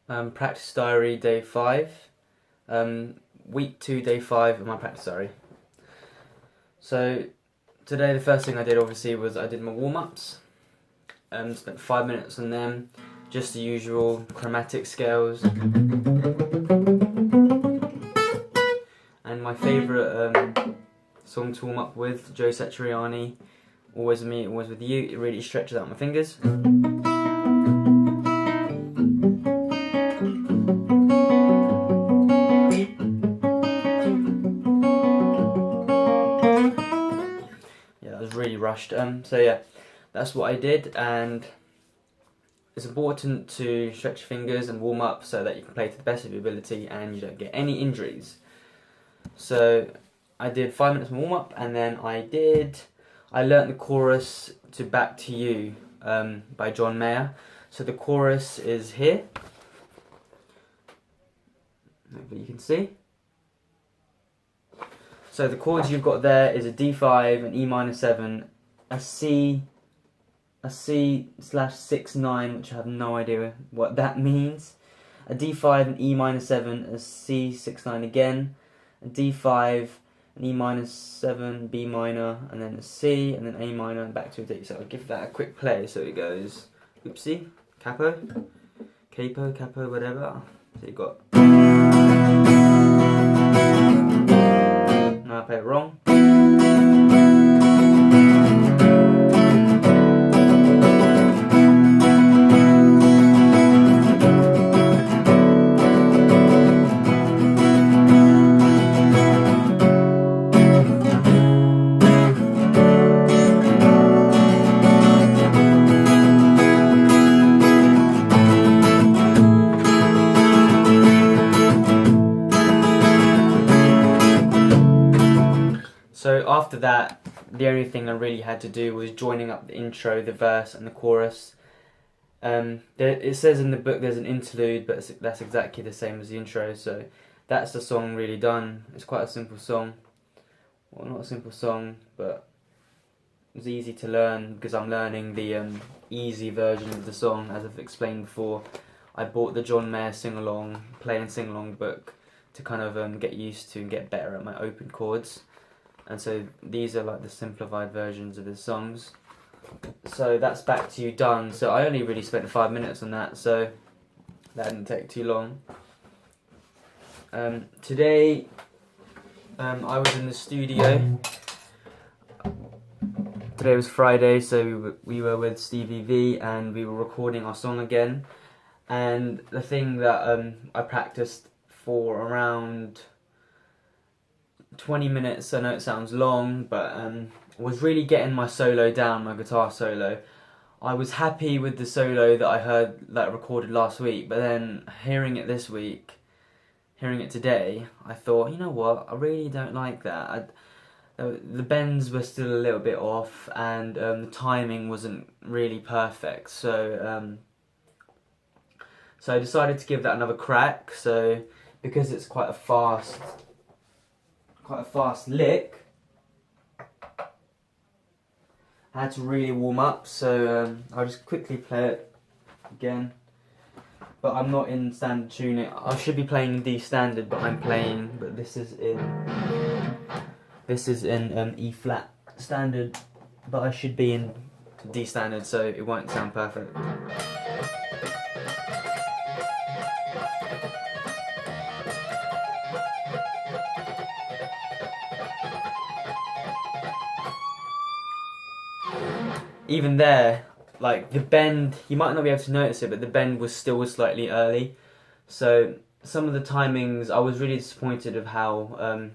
Practice diary day 5. Week 2 day 5 of my practice diary. So today the first thing I did obviously was I did my warm-ups. Spent 5 minutes on them. Just the usual chromatic scales. And my favourite song to warm up with, Joe Satriani, Always With Me, Always With You. It really stretches out my fingers. Really rushed. So yeah, that's what I did, and it's important to stretch your fingers and warm up so that you can play to the best of your ability and you don't get any injuries. So I did 5 minutes warm up, and then I learnt the chorus to Back to You by John Mayer. So the chorus is here. Hopefully you can see. So the chords you've got there is a D5, an E minor 7, a C/6/9, which I have no idea what that means, a D5, an E minor 7, a C/6/9 again, a D5, an E minor 7, B minor, and then a C, and then A minor, and back to a D. So I'll give that a quick play. So it goes, oopsie, capo, whatever. So you've got. No, I play it wrong. So after that, the only thing I really had to do was joining up the intro, the verse, and the chorus. It says in the book there's an interlude, but that's exactly the same as the intro, so that's the song really done. It's quite a simple song. Well, not a simple song, but it was easy to learn because I'm learning the easy version of the song, as I've explained before. I bought the John Mayer play and sing along book to kind of get used to and get better at my open chords. And so these are like the simplified versions of the songs. So that's Back to You done. So I only really spent 5 minutes on that, so that didn't take too long. Today I was in the studio. Today was Friday, so we were with Stevie V and we were recording our song again. And the thing that I practiced for around 20 minutes, I know it sounds long, but was really getting my solo down, my guitar solo. I was happy with the solo that I heard, that I recorded last week, but then hearing it today, I thought, you know what, I really don't like that. The bends were still a little bit off, and the timing wasn't really perfect, so I decided to give that another crack. So because it's quite a fast lick, I had to really warm up, so I'll just quickly play it again. But I'm not in standard tuning. I should be playing in D standard, but this is in E flat standard, but I should be in D standard, so it won't sound perfect. Even there, like the bend, you might not be able to notice it, but the bend was still slightly early. So some of the timings, I was really disappointed of how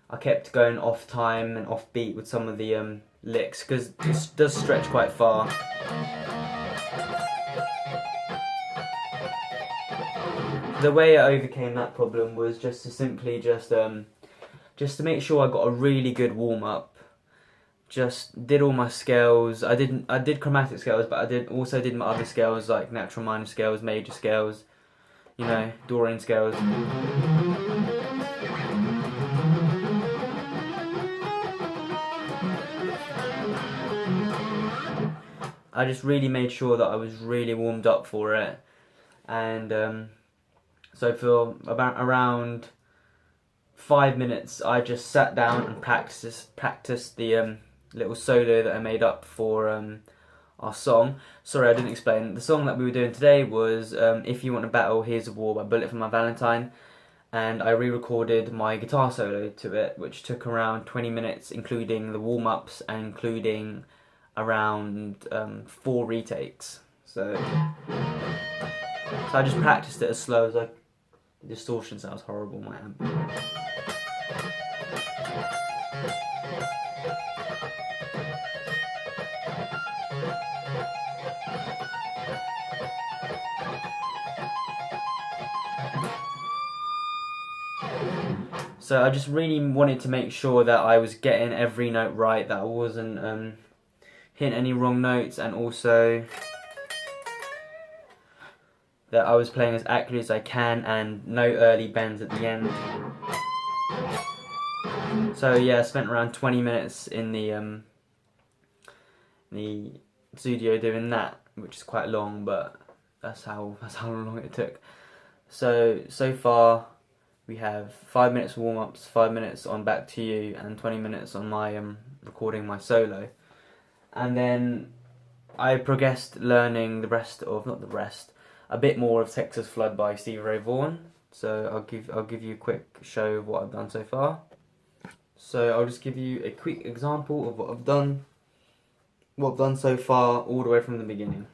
I kept going off time and off beat with some of the licks, because it does stretch quite far. The way I overcame that problem was just to simply just to make sure I got a really good warm up. Just did all my scales. I did chromatic scales, but I also did my other scales like natural minor scales, major scales, you know, Dorian scales. I just really made sure that I was really warmed up for it, and So for around 5 minutes, I just sat down and practiced the little solo that I made up for our song. Sorry, I didn't explain. The song that we were doing today was If You Want a Battle, Here's a War by Bullet for My Valentine. And I re-recorded my guitar solo to it, which took around 20 minutes, including the warm-ups and including around 4 retakes. So I just practiced it as slow as I... The distortion sounds horrible, my amp. So I just really wanted to make sure that I was getting every note right, that I wasn't hitting any wrong notes, and also that I was playing as accurately as I can and no early bends at the end. So yeah, I spent around 20 minutes in the studio doing that, which is quite long, but that's how long it took. So far we have 5 minutes warm-ups, 5 minutes on Back to You, and 20 minutes on my recording my solo. And then I progressed learning a bit more of Texas Flood by Stevie Ray Vaughan. So I'll give you a quick show of what I've done so far. So I'll just give you a quick example of what I've done so far, all the way from the beginning.